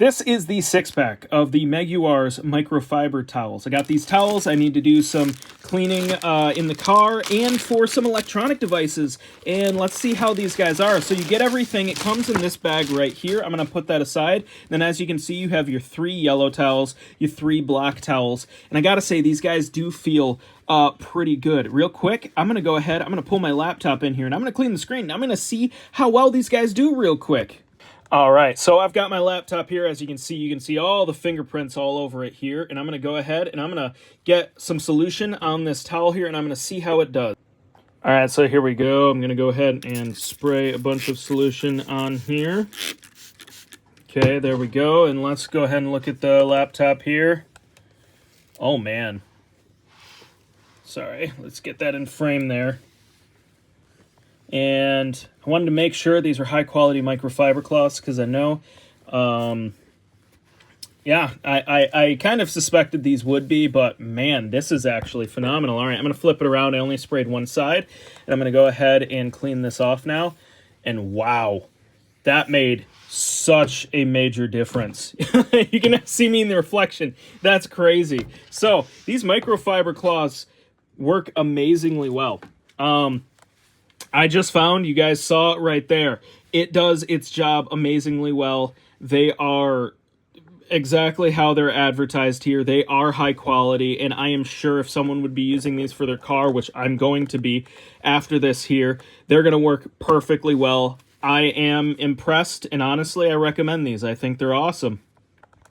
This is the 6-pack of the Meguiar's microfiber towels. I got these towels. I need to do some cleaning in the car and for some electronic devices. And let's see how these guys are. So you get everything. It comes in this bag right here. I'm going to put that aside. Then as you can see, you have your 3 yellow towels, your 3 black towels. And I got to say, these guys do feel pretty good. Real quick, I'm going to go ahead. I'm going to pull my laptop in here and I'm going to clean the screen. I'm going to see how well these guys do real quick. All right, so I've got my laptop here. As you can see all the fingerprints all over it here. And I'm going to go ahead and I'm going to get some solution on this towel here and I'm going to see how it does. All right, so here we go. I'm going to go ahead and spray a bunch of solution on here. Okay, there we go. And let's go ahead and look at the laptop here. Oh, man. Sorry, let's get that in frame there. And I wanted to make sure these are high-quality microfiber cloths because I know, yeah, I kind of suspected these would be, but man, this is actually phenomenal. All right, I'm going to flip it around. I only sprayed one side, and I'm going to go ahead and clean this off now. And wow, that made such a major difference. You can see me in the reflection. That's crazy. So these microfiber cloths work amazingly well. I just found, you guys saw it right there. It does its job amazingly well. They are exactly how they're advertised here. They are high quality, and I am sure if someone would be using these for their car, which I'm going to be after this here, they're going to work perfectly well. I am impressed, and honestly, I recommend these. I think they're awesome.